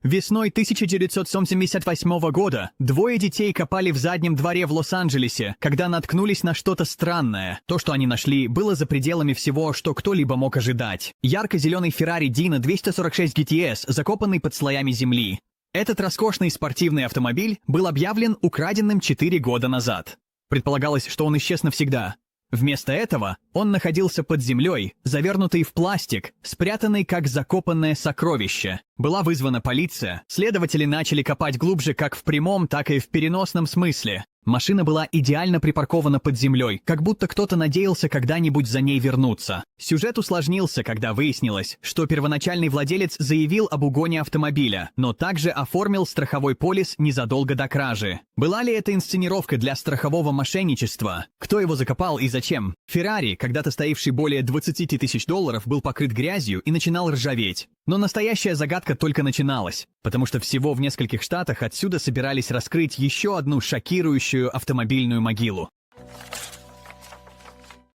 Весной 1978 года двое детей копали в заднем дворе в Лос-Анджелесе, когда наткнулись на что-то странное. То, что они нашли, было за пределами всего, что кто-либо мог ожидать. Ярко-зеленый Ferrari Dino 246 GTS, закопанный под слоями земли. Этот роскошный спортивный автомобиль был объявлен украденным 4 года назад. Предполагалось, что он исчез навсегда. Вместо этого он находился под землей, завернутый в пластик, спрятанный как закопанное сокровище. Была вызвана полиция, следователи начали копать глубже как в прямом, так и в переносном смысле. Машина была идеально припаркована под землей, как будто кто-то надеялся когда-нибудь за ней вернуться. Сюжет усложнился, когда выяснилось, что первоначальный владелец заявил об угоне автомобиля, но также оформил страховой полис незадолго до кражи. Была ли это инсценировка для страхового мошенничества? Кто его закопал и зачем? Феррари, когда-то стоивший более $20 тысяч, был покрыт грязью и начинал ржаветь. Но настоящая загадка только начиналась, потому что всего в нескольких штатах отсюда собирались раскрыть еще одну шокирующую автомобильную могилу.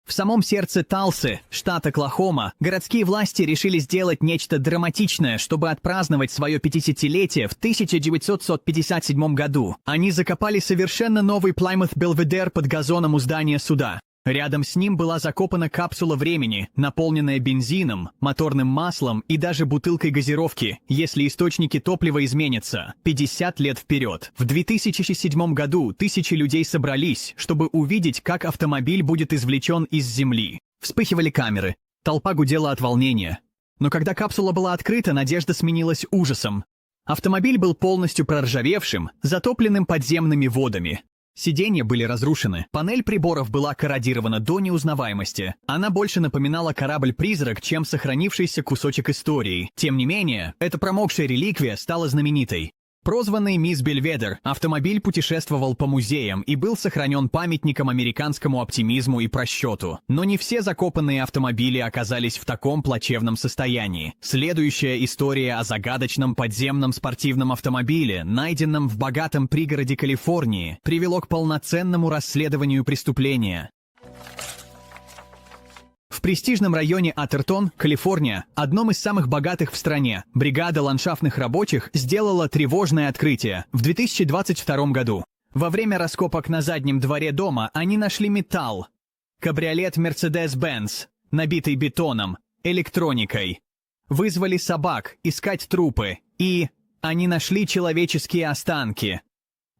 В самом сердце Талсы, штат Оклахома, городские власти решили сделать нечто драматичное, чтобы отпраздновать свое 50-летие в 1957 году. Они закопали совершенно новый Plymouth Belvedere под газоном у здания суда. Рядом с ним была закопана капсула времени, наполненная бензином, моторным маслом и даже бутылкой газировки, если источники топлива изменятся, 50 лет вперед. В 2007 году тысячи людей собрались, чтобы увидеть, как автомобиль будет извлечен из земли. Вспыхивали камеры. Толпа гудела от волнения. Но когда капсула была открыта, надежда сменилась ужасом. Автомобиль был полностью проржавевшим, затопленным подземными водами. Сиденья были разрушены, панель приборов была корродирована до неузнаваемости. Она больше напоминала корабль-призрак, чем сохранившийся кусочек истории. Тем не менее, эта промокшая реликвия стала знаменитой. Прозванный «Мисс Бельведер», автомобиль путешествовал по музеям и был сохранен памятником американскому оптимизму и просчету. Но не все закопанные автомобили оказались в таком плачевном состоянии. Следующая история о загадочном подземном спортивном автомобиле, найденном в богатом пригороде Калифорнии, привело к полноценному расследованию преступления. В престижном районе Атертон, Калифорния, одном из самых богатых в стране, бригада ландшафтных рабочих сделала тревожное открытие в 2022 году. Во время раскопок на заднем дворе дома они нашли металл. Кабриолет Mercedes-Benz, набитый бетоном, электроникой. Вызвали собак искать трупы, и они нашли человеческие останки.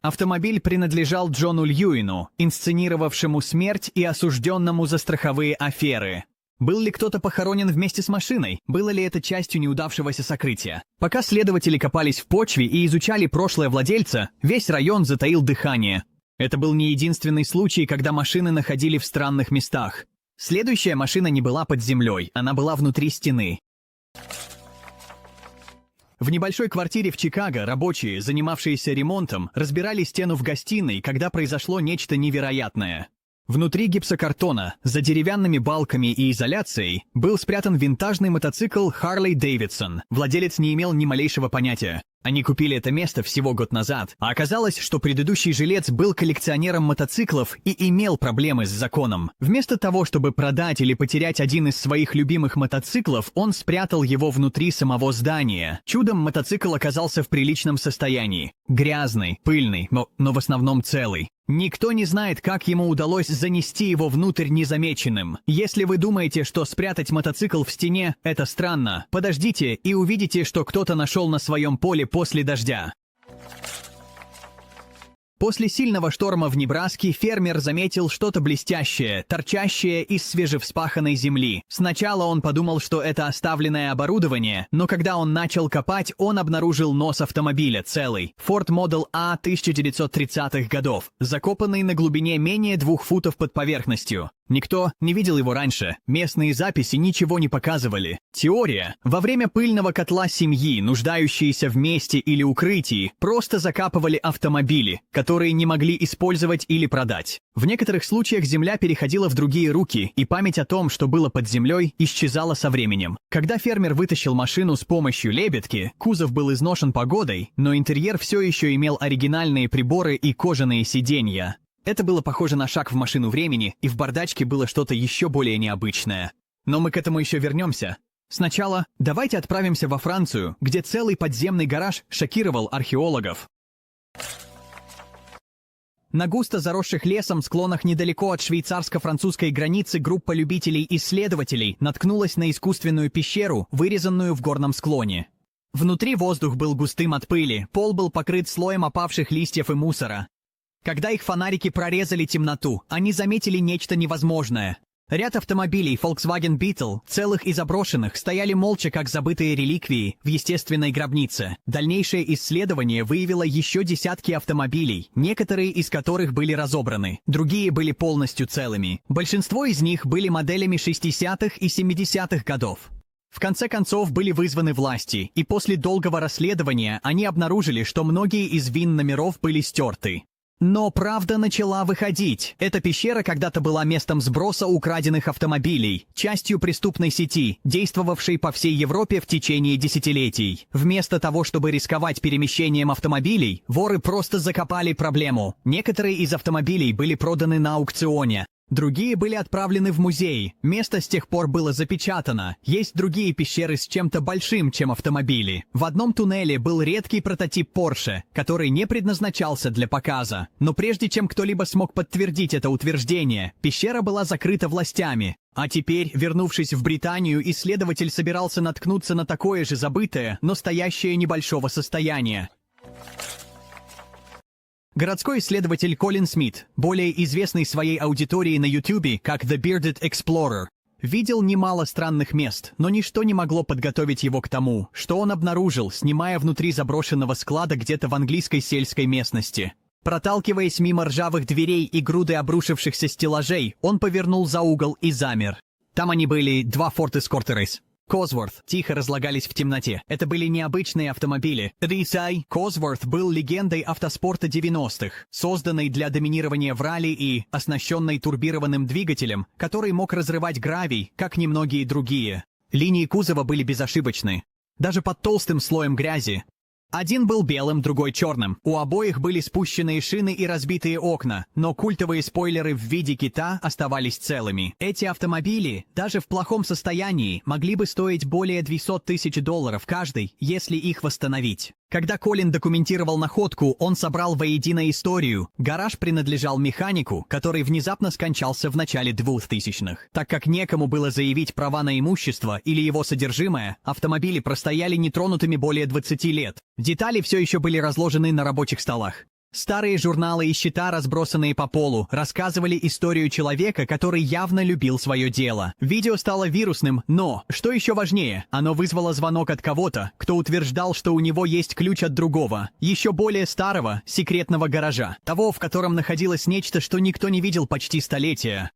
Автомобиль принадлежал Джону Льюину, инсценировавшему смерть и осужденному за страховые аферы. Был ли кто-то похоронен вместе с машиной? Было ли это частью неудавшегося сокрытия? Пока следователи копались в почве и изучали прошлое владельца, весь район затаил дыхание. Это был не единственный случай, когда машины находили в странных местах. Следующая машина не была под землей, она была внутри стены. В небольшой квартире в Чикаго рабочие, занимавшиеся ремонтом, разбирали стену в гостиной, когда произошло нечто невероятное. Внутри гипсокартона, за деревянными балками и изоляцией, был спрятан винтажный мотоцикл Harley Davidson. Владелец не имел ни малейшего понятия. Они купили это место всего год назад, а оказалось, что предыдущий жилец был коллекционером мотоциклов и имел проблемы с законом. Вместо того, чтобы продать или потерять один из своих любимых мотоциклов, он спрятал его внутри самого здания. Чудом мотоцикл оказался в приличном состоянии. Грязный, пыльный, но в основном целый. Никто не знает, как ему удалось занести его внутрь незамеченным. Если вы думаете, что спрятать мотоцикл в стене – это странно, подождите и увидите, что кто-то нашел на своем поле после дождя. После сильного шторма в Небраске фермер заметил что-то блестящее, торчащее из свежевспаханной земли. Сначала он подумал, что это оставленное оборудование, но когда он начал копать, он обнаружил нос автомобиля целый. Ford Model A 1930-х годов, закопанный на глубине менее 2 футов под поверхностью. Никто не видел его раньше, местные записи ничего не показывали. Теория: во время пыльного котла семьи, нуждающиеся в месте или укрытии, просто закапывали автомобили, которые не могли использовать или продать. В некоторых случаях земля переходила в другие руки, и память о том, что было под землей, исчезала со временем. Когда фермер вытащил машину с помощью лебедки, кузов был изношен погодой, но интерьер все еще имел оригинальные приборы и кожаные сиденья. Это было похоже на шаг в машину времени, и в бардачке было что-то еще более необычное. Но мы к этому еще вернемся. Сначала давайте отправимся во Францию, где целый подземный гараж шокировал археологов. На густо заросших лесом склонах недалеко от швейцарско-французской границы группа любителей-исследователей наткнулась на искусственную пещеру, вырезанную в горном склоне. Внутри воздух был густым от пыли, пол был покрыт слоем опавших листьев и мусора. Когда их фонарики прорезали темноту, они заметили нечто невозможное. Ряд автомобилей Volkswagen Beetle, целых и заброшенных, стояли молча, как забытые реликвии, в естественной гробнице. Дальнейшее исследование выявило еще десятки автомобилей, некоторые из которых были разобраны, другие были полностью целыми. Большинство из них были моделями 60-х и 70-х годов. В конце концов были вызваны власти, и после долгого расследования они обнаружили, что многие из ВИН-номеров были стерты. Но правда начала выходить. Эта пещера когда-то была местом сброса украденных автомобилей, частью преступной сети, действовавшей по всей Европе в течение десятилетий. Вместо того, чтобы рисковать перемещением автомобилей, воры просто закопали проблему. Некоторые из автомобилей были проданы на аукционе. Другие были отправлены в музей. Место с тех пор было запечатано. Есть другие пещеры с чем-то большим, чем автомобили. В одном туннеле был редкий прототип Porsche, который не предназначался для показа. Но прежде чем кто-либо смог подтвердить это утверждение, пещера была закрыта властями. А теперь, вернувшись в Британию, исследователь собирался наткнуться на такое же забытое, но стоящее небольшого состояния. Городской исследователь Колин Смит, более известный своей аудитории на YouTube как The Bearded Explorer, видел немало странных мест, но ничто не могло подготовить его к тому, что он обнаружил, снимая внутри заброшенного склада где-то в английской сельской местности. Проталкиваясь мимо ржавых дверей и груды обрушившихся стеллажей, он повернул за угол и замер. Там они были два Ford Escort Race. Cosworth тихо разлагались в темноте. Это были необычные автомобили. Cosworth был легендой автоспорта 90-х, созданной для доминирования в ралли и оснащенной турбированным двигателем, который мог разрывать гравий, как немногие другие. Линии кузова были безошибочны, даже под толстым слоем грязи. Один был белым, другой черным. У обоих были спущенные шины и разбитые окна, но культовые спойлеры в виде кита оставались целыми. Эти автомобили, даже в плохом состоянии, могли бы стоить более $200 000 каждый, если их восстановить. Когда Колин документировал находку, он собрал воедино историю. Гараж принадлежал механику, который внезапно скончался в начале 2000-х. Так как некому было заявить права на имущество или его содержимое, автомобили простояли нетронутыми более 20 лет. Детали все еще были разложены на рабочих столах. Старые журналы и счета, разбросанные по полу, рассказывали историю человека, который явно любил свое дело. Видео стало вирусным, но, что еще важнее, оно вызвало звонок от кого-то, кто утверждал, что у него есть ключ от другого, еще более старого, секретного гаража. Того, в котором находилось нечто, что никто не видел почти столетия.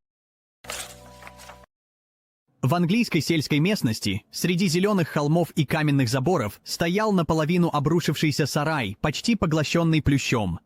В английской сельской местности, среди зеленых холмов и каменных заборов, стоял наполовину обрушившийся сарай, почти поглощенный плющом.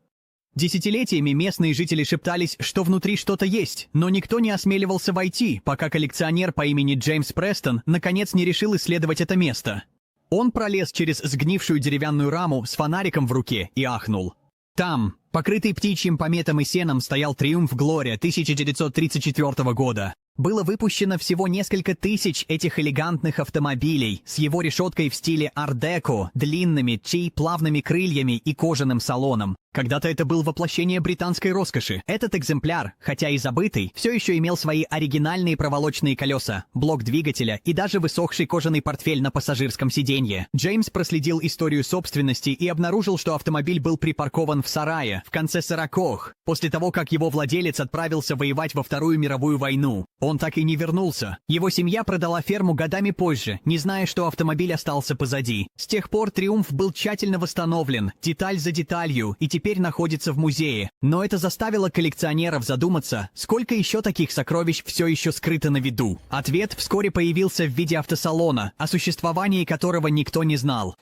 Десятилетиями местные жители шептались, что внутри что-то есть, но никто не осмеливался войти, пока коллекционер по имени Джеймс Престон наконец не решил исследовать это место. Он пролез через сгнившую деревянную раму с фонариком в руке и ахнул. Там, покрытый птичьим пометом и сеном, стоял Триумф Глория 1934 года. Было выпущено всего несколько тысяч этих элегантных автомобилей с его решеткой в стиле ар-деко, длинными плавными крыльями и кожаным салоном. Когда-то это был воплощение британской роскоши. Этот экземпляр, хотя и забытый, все еще имел свои оригинальные проволочные колеса, блок двигателя и даже высохший кожаный портфель на пассажирском сиденье. Джеймс проследил историю собственности и обнаружил, что автомобиль был припаркован в сарае в конце 40-х, после того, как его владелец отправился воевать во Вторую мировую войну. Он так и не вернулся. Его семья продала ферму годами позже, не зная, что автомобиль остался позади. С тех пор Триумф был тщательно восстановлен, деталь за деталью, и теперь находится в музее. Но это заставило коллекционеров задуматься, сколько еще таких сокровищ все еще скрыто на виду. Ответ вскоре появился в виде автосалона, о существовании которого никто не знал.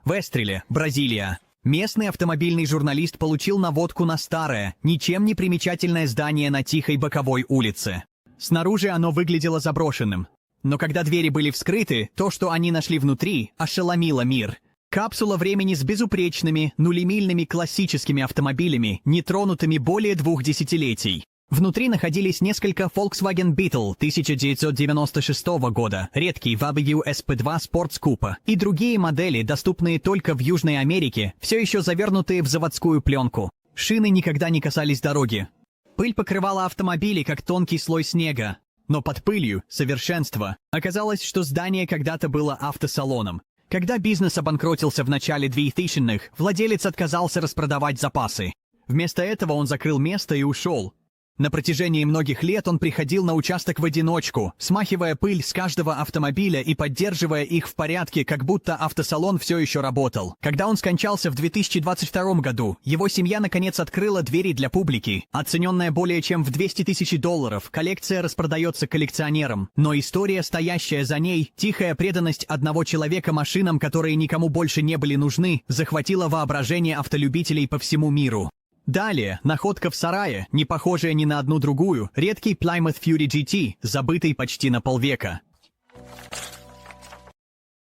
В Эстреле, Бразилия. Местный автомобильный журналист получил наводку на старое, ничем не примечательное здание на тихой боковой улице. Снаружи оно выглядело заброшенным. Но когда двери были вскрыты, то, что они нашли внутри, ошеломило мир. Капсула времени с безупречными, нулемильными классическими автомобилями, нетронутыми более 2 десятилетий. Внутри находились несколько Volkswagen Beetle 1996 года, редкий VW SP2 Sports Coupe и другие модели, доступные только в Южной Америке, все еще завернутые в заводскую пленку. Шины никогда не касались дороги. Пыль покрывала автомобили, как тонкий слой снега. Но под пылью совершенства оказалось, что здание когда-то было автосалоном. Когда бизнес обанкротился в начале 2000-х, владелец отказался распродавать запасы. Вместо этого он закрыл место и ушел. На протяжении многих лет он приходил на участок в одиночку, смахивая пыль с каждого автомобиля и поддерживая их в порядке, как будто автосалон все еще работал. Когда он скончался в 2022 году, его семья наконец открыла двери для публики. Оцененная более чем в $200 000, коллекция распродается коллекционерам. Но история, стоящая за ней, тихая преданность одного человека машинам, которые никому больше не были нужны, захватила воображение автолюбителей по всему миру. Далее, находка в сарае, не похожая ни на одну другую, редкий Plymouth Fury GT, забытый почти на полвека.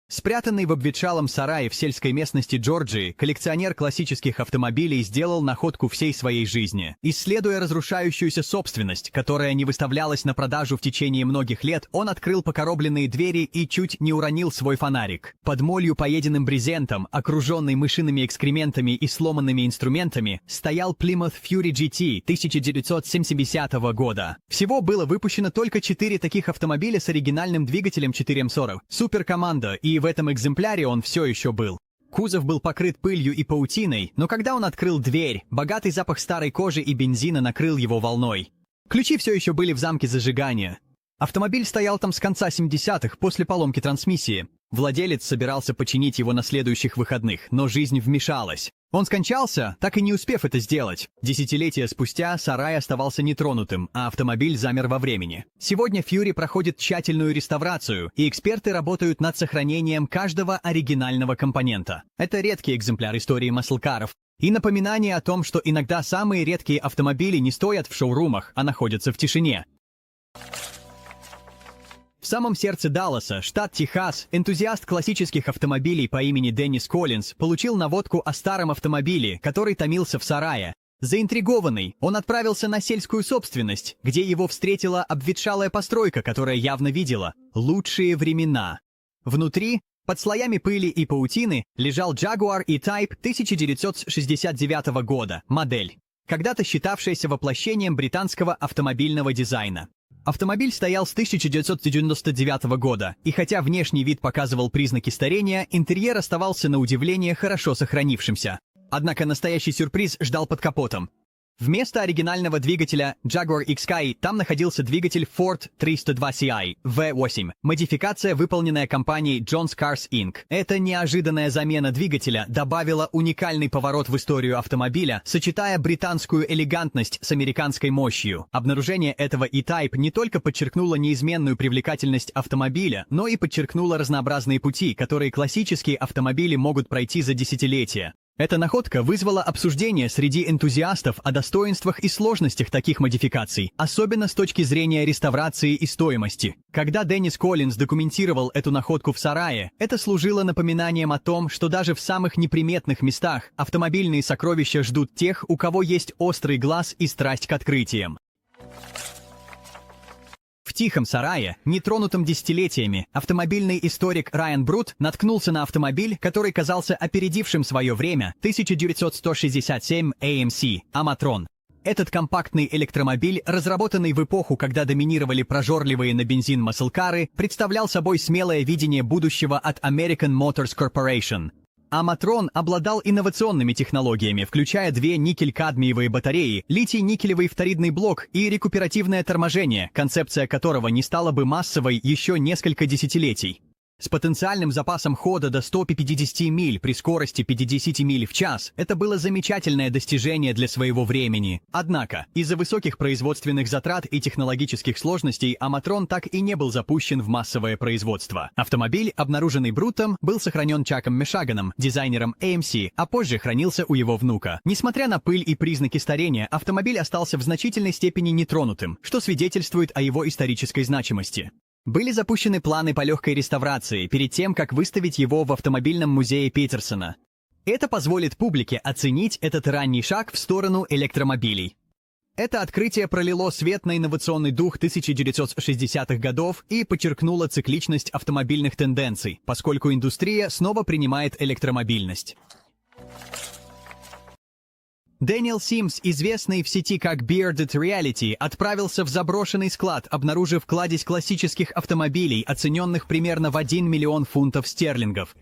Спрятанный в обветшалом сарае в сельской местности Джорджии, коллекционер классических автомобилей сделал находку всей своей жизни. Исследуя разрушающуюся собственность, которая не выставлялась на продажу в течение многих лет, он открыл покоробленные двери и чуть не уронил свой фонарик. Под молью поеденным брезентом, окруженный мышиными экскрементами и сломанными инструментами, стоял Plymouth Fury GT 1970 года. Всего было выпущено только 4 таких автомобиля с оригинальным двигателем 4М40, суперкоманда, и в этом экземпляре он все еще был. Кузов был покрыт пылью и паутиной, но когда он открыл дверь, богатый запах старой кожи и бензина накрыл его волной. Ключи все еще были в замке зажигания. Автомобиль стоял там с конца 70-х, после поломки трансмиссии. Владелец собирался починить его на следующих выходных, но жизнь вмешалась. Он скончался, так и не успев это сделать. Десятилетия спустя сарай оставался нетронутым, а автомобиль замер во времени. Сегодня Фьюри проходит тщательную реставрацию, и эксперты работают над сохранением каждого оригинального компонента. Это редкий экземпляр истории маслкаров. И напоминание о том, что иногда самые редкие автомобили не стоят в шоурумах, а находятся в тишине. В самом сердце Далласа, штат Техас, энтузиаст классических автомобилей по имени Деннис Коллинз получил наводку о старом автомобиле, который томился в сарае. Заинтригованный, он отправился на сельскую собственность, где его встретила обветшалая постройка, которая явно видела лучшие времена. Внутри, под слоями пыли и паутины, лежал Jaguar E-Type 1969 года, модель, когда-то считавшаяся воплощением британского автомобильного дизайна. Автомобиль стоял с 1999 года, и хотя внешний вид показывал признаки старения, интерьер оставался на удивление хорошо сохранившимся. Однако настоящий сюрприз ждал под капотом. Вместо оригинального двигателя Jaguar XK там находился двигатель Ford 302CI V8, модификация, выполненная компанией Jones Cars Inc. Эта неожиданная замена двигателя добавила уникальный поворот в историю автомобиля, сочетая британскую элегантность с американской мощью. Обнаружение этого E-Type не только подчеркнуло неизменную привлекательность автомобиля, но и подчеркнуло разнообразные пути, которые классические автомобили могут пройти за десятилетия. Эта находка вызвала обсуждение среди энтузиастов о достоинствах и сложностях таких модификаций, особенно с точки зрения реставрации и стоимости. Когда Деннис Коллинз документировал эту находку в сарае, это служило напоминанием о том, что даже в самых неприметных местах автомобильные сокровища ждут тех, у кого есть острый глаз и страсть к открытиям. В тихом сарае, нетронутом десятилетиями, автомобильный историк Райан Брут наткнулся на автомобиль, который казался опередившим свое время, 1967 AMC Amatron. Этот компактный электромобиль, разработанный в эпоху, когда доминировали прожорливые на бензин маслкары, представлял собой смелое видение будущего от American Motors Corporation. Amatron обладал инновационными технологиями, включая 2 никель-кадмиевые батареи, литий-никелевый вторидный блок и рекуперативное торможение, концепция которого не стала бы массовой еще несколько десятилетий. С потенциальным запасом хода до 150 миль при скорости 50 миль в час это было замечательное достижение для своего времени. Однако, из-за высоких производственных затрат и технологических сложностей Amatron так и не был запущен в массовое производство. Автомобиль, обнаруженный Брутом, был сохранен Чаком Мешаганом, дизайнером AMC, а позже хранился у его внука. Несмотря на пыль и признаки старения, автомобиль остался в значительной степени нетронутым, что свидетельствует о его исторической значимости. Были запущены планы по легкой реставрации перед тем, как выставить его в автомобильном музее Петерсона. Это позволит публике оценить этот ранний шаг в сторону электромобилей. Это открытие пролило свет на инновационный дух 1960-х годов и подчеркнуло цикличность автомобильных тенденций, поскольку индустрия снова принимает электромобильность. Дэниел Симс, известный в сети как Bearded Reality, отправился в заброшенный склад, обнаружив кладезь классических автомобилей, оцененных примерно в 1 миллион фунтов стерлингов.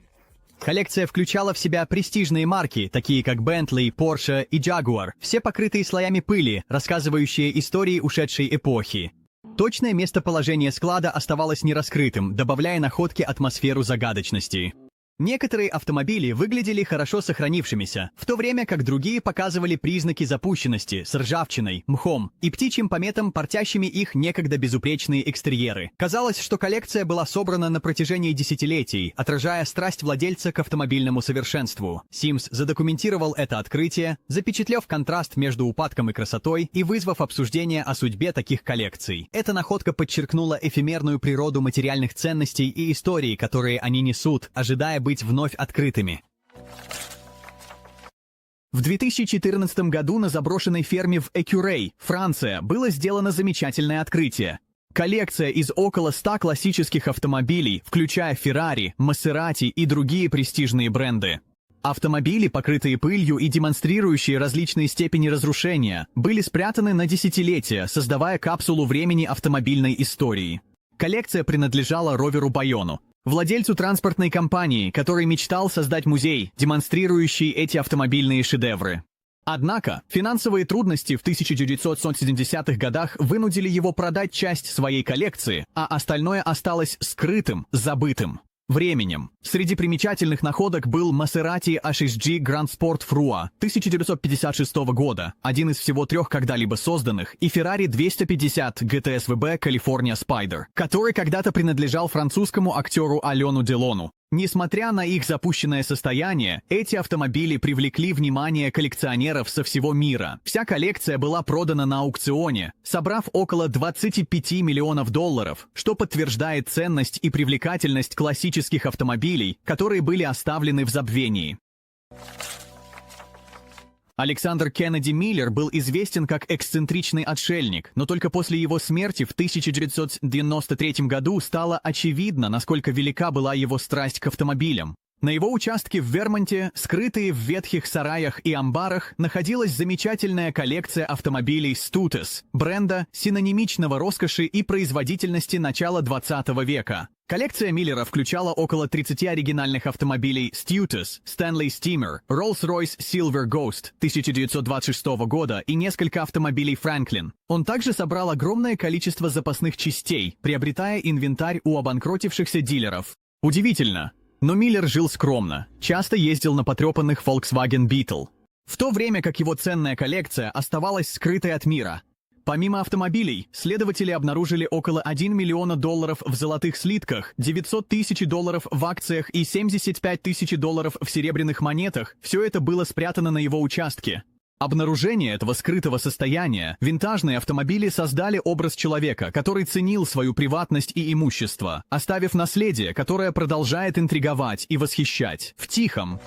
Коллекция включала в себя престижные марки, такие как Bentley, Porsche и Jaguar, все покрытые слоями пыли, рассказывающие истории ушедшей эпохи. Точное местоположение склада оставалось нераскрытым, добавляя находке атмосферу загадочности. Некоторые автомобили выглядели хорошо сохранившимися, в то время как другие показывали признаки запущенности с ржавчиной, мхом и птичьим пометом, портящими их некогда безупречные экстерьеры. Казалось, что коллекция была собрана на протяжении десятилетий, отражая страсть владельца к автомобильному совершенству. Симс задокументировал это открытие, запечатлев контраст между упадком и красотой и вызвав обсуждение о судьбе таких коллекций. Эта находка подчеркнула эфемерную природу материальных ценностей и истории, которые они несут, ожидая быть вновь открытыми. В 2014 году на заброшенной ферме в Экюрей, Франция, было сделано замечательное открытие. Коллекция из около 100 классических автомобилей, включая Ferrari, Maserati и другие престижные бренды. Автомобили, покрытые пылью и демонстрирующие различные степени разрушения, были спрятаны на десятилетия, создавая капсулу времени автомобильной истории. Коллекция принадлежала Роверу Байону, владельцу транспортной компании, который мечтал создать музей, демонстрирующий эти автомобильные шедевры. Однако, финансовые трудности в 1970-х годах вынудили его продать часть своей коллекции, а остальное осталось скрытым, забытым временем. Среди примечательных находок был Maserati HSG Grand Sport Frua 1956 года, один из всего 3 когда-либо созданных, и Ferrari 250 GTSVB California Spider, который когда-то принадлежал французскому актеру Алену Делону. Несмотря на их запущенное состояние, эти автомобили привлекли внимание коллекционеров со всего мира. Вся коллекция была продана на аукционе, собрав около 25 миллионов долларов, что подтверждает ценность и привлекательность классических автомобилей, которые были оставлены в забвении. Александр Кеннеди Миллер был известен как эксцентричный отшельник, но только после его смерти в 1993 году стало очевидно, насколько велика была его страсть к автомобилям. На его участке в Вермонте, скрытые в ветхих сараях и амбарах, находилась замечательная коллекция автомобилей Stutus, бренда, синонимичного роскоши и производительности начала 20 века. Коллекция Миллера включала около 30 оригинальных автомобилей Stutus, Stanley Steamer, Rolls-Royce Silver Ghost 1926 года и несколько автомобилей Franklin. Он также собрал огромное количество запасных частей, приобретая инвентарь у обанкротившихся дилеров. Удивительно, но Миллер жил скромно, часто ездил на потрепанных Volkswagen Beetle, в то время как его ценная коллекция оставалась скрытой от мира. Помимо автомобилей, следователи обнаружили около 1 миллиона долларов в золотых слитках, 900 тысяч долларов в акциях и 75 тысяч долларов в серебряных монетах. Все это было спрятано на его участке. Обнаружение этого скрытого состояния, винтажные автомобили создали образ человека, который ценил свою приватность и имущество, оставив наследие, которое продолжает интриговать и восхищать. В тихом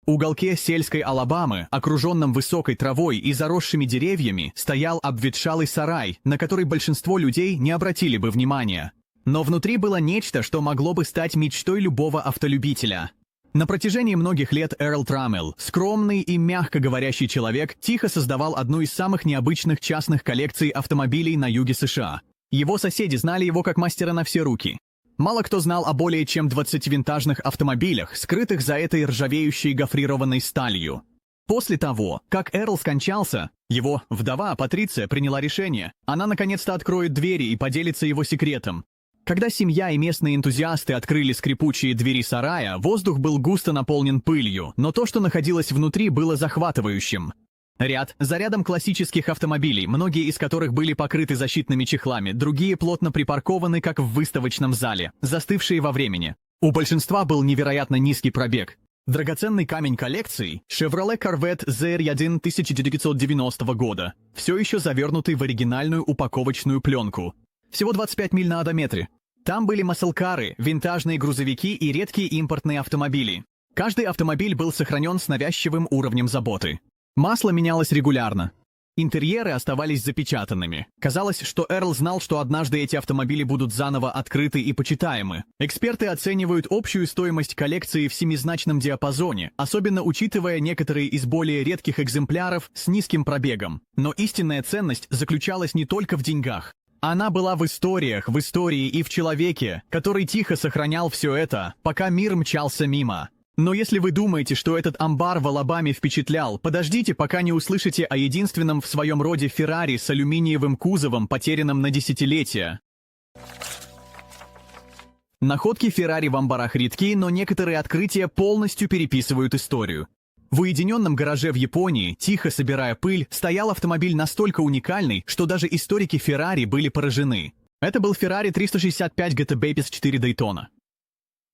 уголке сельской Алабамы, окруженном высокой травой и заросшими деревьями, стоял обветшалый сарай, на который большинство людей не обратили бы внимания. Но внутри было нечто, что могло бы стать мечтой любого автолюбителя. На протяжении многих лет Эрл Траммел, скромный и мягко говорящий человек, тихо создавал одну из самых необычных частных коллекций автомобилей на юге США. Его соседи знали его как мастера на все руки. Мало кто знал о более чем 20 винтажных автомобилях, скрытых за этой ржавеющей гофрированной сталью. После того, как Эрл скончался, его вдова Патриция приняла решение. Она наконец-то откроет двери и поделится его секретом. Когда семья и местные энтузиасты открыли скрипучие двери сарая, воздух был густо наполнен пылью, но то, что находилось внутри, было захватывающим. Ряд за рядом классических автомобилей, многие из которых были покрыты защитными чехлами, другие плотно припаркованы, как в выставочном зале, застывшие во времени. У большинства был невероятно низкий пробег. Драгоценный камень коллекции — Chevrolet Corvette ZR1 1990 года, все еще завернутый в оригинальную упаковочную пленку. Всего 25 миль на одометре. Там были маслкары, винтажные грузовики и редкие импортные автомобили. Каждый автомобиль был сохранен с навязчивым уровнем заботы. Масло менялось регулярно. Интерьеры оставались запечатанными. Казалось, что Эрл знал, что однажды эти автомобили будут заново открыты и почитаемы. Эксперты оценивают общую стоимость коллекции в семизначном диапазоне, особенно учитывая некоторые из более редких экземпляров с низким пробегом. Но истинная ценность заключалась не только в деньгах. Она была в историях, в истории и в человеке, который тихо сохранял все это, пока мир мчался мимо. Но если вы думаете, что этот амбар в Алабаме впечатлял, подождите, пока не услышите о единственном в своем роде Феррари с алюминиевым кузовом, потерянном на десятилетия. Находки Феррари в амбарах редки, но некоторые открытия полностью переписывают историю. В уединенном гараже в Японии, тихо собирая пыль, стоял автомобиль настолько уникальный, что даже историки Феррари были поражены. Это был Ferrari 365 GT Babies 4 Daytona.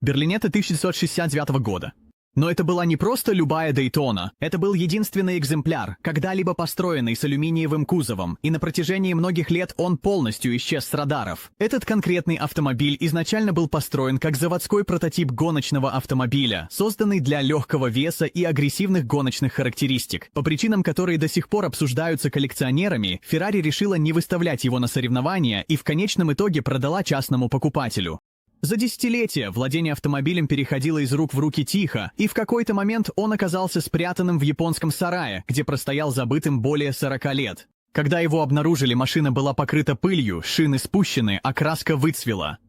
Берлинета 1969 года. Но это была не просто любая Дейтона, это был единственный экземпляр, когда-либо построенный с алюминиевым кузовом, и на протяжении многих лет он полностью исчез с радаров. Этот конкретный автомобиль изначально был построен как заводской прототип гоночного автомобиля, созданный для легкого веса и агрессивных гоночных характеристик. По причинам, которые до сих пор обсуждаются коллекционерами, Ferrari решила не выставлять его на соревнования и в конечном итоге продала частному покупателю. За десятилетия владение автомобилем переходило из рук в руки тихо, и в какой-то момент он оказался спрятанным в японском сарае, где простоял забытым более 40 лет. Когда его обнаружили, машина была покрыта пылью, шины спущены, а краска выцвела.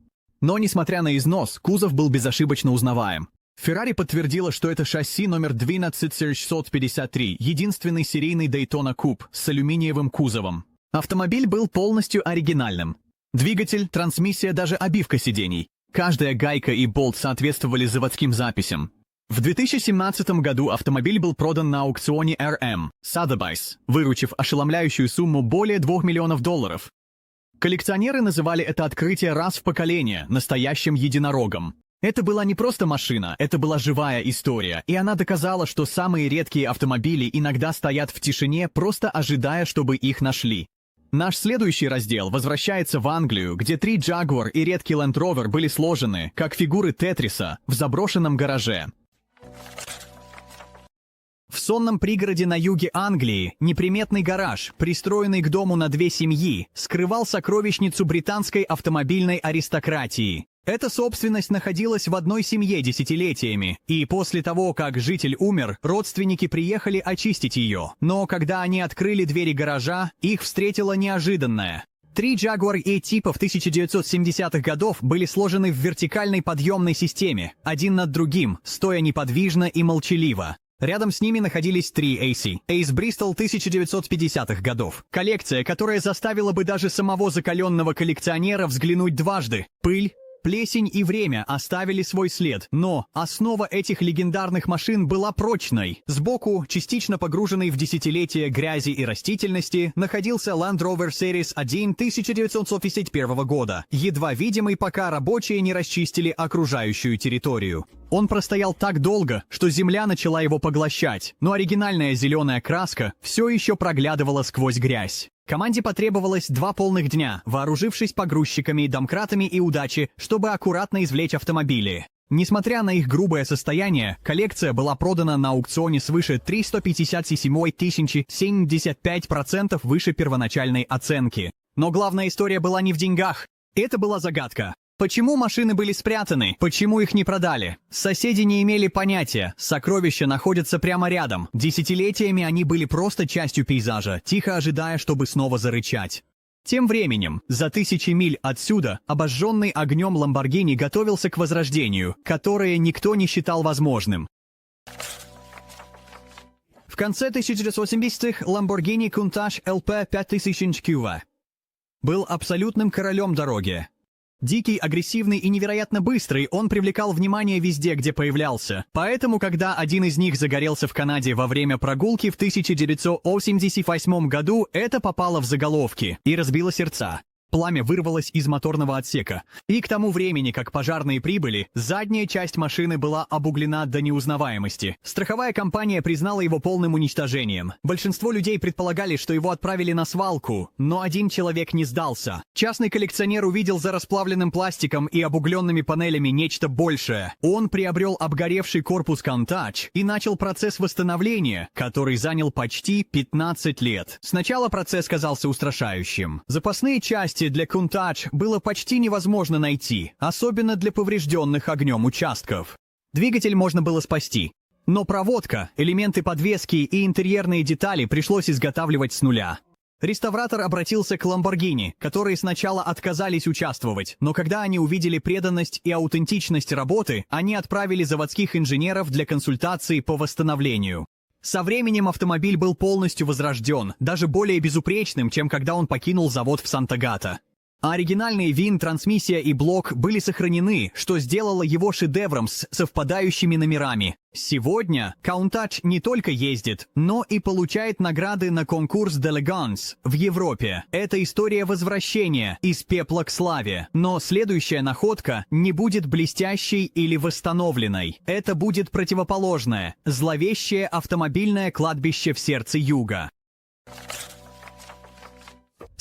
Но, несмотря на износ, кузов был безошибочно узнаваем. Ferrari подтвердила, что это шасси номер 12653, единственный серийный Daytona Coupe с алюминиевым кузовом. Автомобиль был полностью оригинальным. Двигатель, трансмиссия, даже обивка сидений. Каждая гайка и болт соответствовали заводским записям. В 2017 году автомобиль был продан на аукционе RM Sotheby's, выручив ошеломляющую сумму более $2 миллионов. Коллекционеры называли это открытие раз в поколение настоящим единорогом. Это была не просто машина, это была живая история, и она доказала, что самые редкие автомобили иногда стоят в тишине, просто ожидая, чтобы их нашли. Наш следующий раздел возвращается в Англию, где 3 Jaguar и редкий Land Rover были сложены, как фигуры Тетриса, в заброшенном гараже. В сонном пригороде на юге Англии неприметный гараж, пристроенный к дому на 2 семьи, скрывал сокровищницу британской автомобильной аристократии. Эта собственность находилась в одной семье десятилетиями, и после того, как житель умер, родственники приехали очистить ее. Но когда они открыли двери гаража, их встретило неожиданное. 3 Jaguar E типов 1970-х годов были сложены в вертикальной подъемной системе, один над другим, стоя неподвижно и молчаливо. Рядом с ними находились 3 Ace Bristol 1950-х годов. Коллекция, которая заставила бы даже самого закаленного коллекционера взглянуть дважды. Пыль, плесень и время оставили свой след, но основа этих легендарных машин была прочной. Сбоку, частично погруженный в десятилетия грязи и растительности, находился Land Rover Series 1 1951 года, едва видимый, пока рабочие не расчистили окружающую территорию. Он простоял так долго, что земля начала его поглощать, но оригинальная зеленая краска все еще проглядывала сквозь грязь. Команде потребовалось 2 полных дня, вооружившись погрузчиками, домкратами и удачи, чтобы аккуратно извлечь автомобили. Несмотря на их грубое состояние, коллекция была продана на аукционе свыше 357 тысячи, 75% выше первоначальной оценки. Но главная история была не в деньгах. Это была загадка. Почему машины были спрятаны? Почему их не продали? Соседи не имели понятия. Сокровища находятся прямо рядом. Десятилетиями они были просто частью пейзажа, тихо ожидая, чтобы снова зарычать. Тем временем, за 1000 миль отсюда, обожженный огнем Lamborghini готовился к возрождению, которое никто не считал возможным. В конце 1980-х Lamborghini Countach LP 5000 QV был абсолютным королем дороги. Дикий, агрессивный и невероятно быстрый, он привлекал внимание везде, где появлялся. Поэтому, когда один из них загорелся в Канаде во время прогулки в 1988 году, это попало в заголовки и разбило сердца. Пламя вырвалось из моторного отсека, и к тому времени, как пожарные прибыли, задняя часть машины была обуглена до неузнаваемости. Страховая компания признала его полным уничтожением. Большинство людей предполагали, что его отправили на свалку, но один человек не сдался. Частный коллекционер увидел за расплавленным пластиком и обугленными панелями нечто большее. Он приобрел обгоревший корпус Countach и начал процесс восстановления, который занял почти 15 лет. Сначала процесс казался устрашающим. Запасные части для Countach было почти невозможно найти, особенно для поврежденных огнем участков. Двигатель можно было спасти, но проводка, элементы подвески и интерьерные детали пришлось изготавливать с нуля. Реставратор обратился к Lamborghini, которые сначала отказались участвовать, но когда они увидели преданность и аутентичность работы, они отправили заводских инженеров для консультаций по восстановлению. Со временем автомобиль был полностью возрожден, даже более безупречным, чем когда он покинул завод в Санта-Гата. А оригинальные ВИН, трансмиссия и блок были сохранены, что сделало его шедевром с совпадающими номерами. Сегодня Countach не только ездит, но и получает награды на конкурс d'Elegance в Европе. Это история возвращения из пепла к славе. Но следующая находка не будет блестящей или восстановленной. Это будет противоположное, зловещее автомобильное кладбище в сердце юга.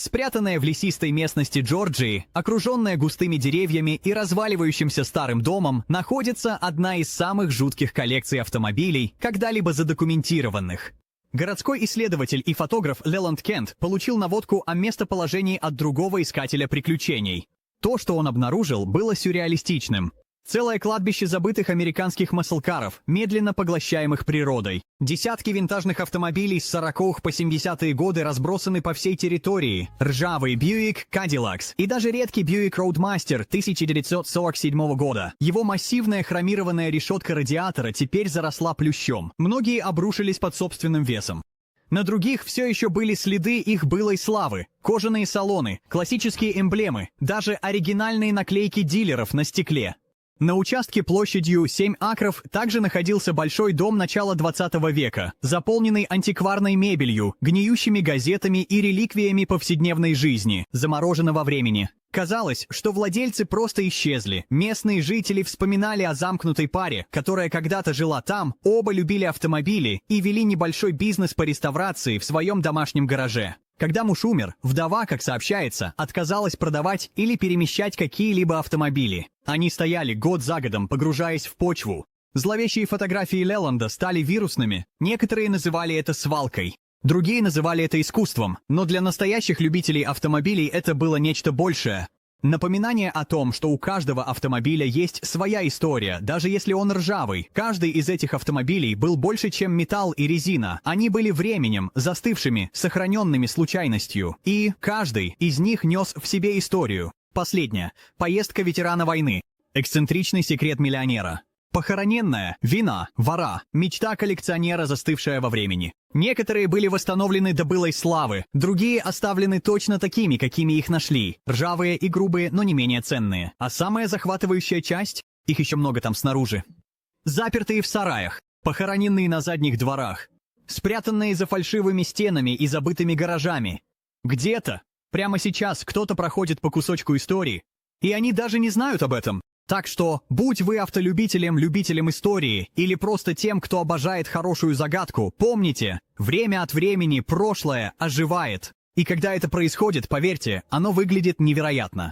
Спрятанная в лесистой местности Джорджии, окруженная густыми деревьями и разваливающимся старым домом, находится одна из самых жутких коллекций автомобилей, когда-либо задокументированных. Городской исследователь и фотограф Леланд Кент получил наводку о местоположении от другого искателя приключений. То, что он обнаружил, было сюрреалистичным. Целое кладбище забытых американских маслкаров, медленно поглощаемых природой. Десятки винтажных автомобилей с 40-х по 70-е годы разбросаны по всей территории. Ржавый Buick Cadillac и даже редкий Buick Roadmaster 1947 года. Его массивная хромированная решетка радиатора теперь заросла плющом. Многие обрушились под собственным весом. На других все еще были следы их былой славы. Кожаные салоны, классические эмблемы, даже оригинальные наклейки дилеров на стекле. На участке площадью 7 акров также находился большой дом начала 20 века, заполненный антикварной мебелью, гниющими газетами и реликвиями повседневной жизни, замороженного во времени. Казалось, что владельцы просто исчезли. Местные жители вспоминали о замкнутой паре, которая когда-то жила там, оба любили автомобили и вели небольшой бизнес по реставрации в своем домашнем гараже. Когда муж умер, вдова, как сообщается, отказалась продавать или перемещать какие-либо автомобили. Они стояли год за годом, погружаясь в почву. Зловещие фотографии Леланда стали вирусными. Некоторые называли это свалкой. Другие называли это искусством, но для настоящих любителей автомобилей это было нечто большее. Напоминание о том, что у каждого автомобиля есть своя история, даже если он ржавый. Каждый из этих автомобилей был больше, чем металл и резина. Они были временем, застывшими, сохраненными случайностью. И каждый из них нес в себе историю. Последняя. Поездка ветерана войны. Эксцентричный секрет миллионера. Похороненная, вина, вора, мечта коллекционера, застывшая во времени. Некоторые были восстановлены до былой славы, другие оставлены точно такими, какими их нашли. Ржавые и грубые, но не менее ценные. А самая захватывающая часть, их еще много там снаружи. Запертые в сараях, похороненные на задних дворах, спрятанные за фальшивыми стенами и забытыми гаражами. Где-то, прямо сейчас, кто-то проходит по кусочку истории, и они даже не знают об этом. Так что, будь вы автолюбителем, любителем истории, или просто тем, кто обожает хорошую загадку, помните, время от времени прошлое оживает. И когда это происходит, поверьте, оно выглядит невероятно.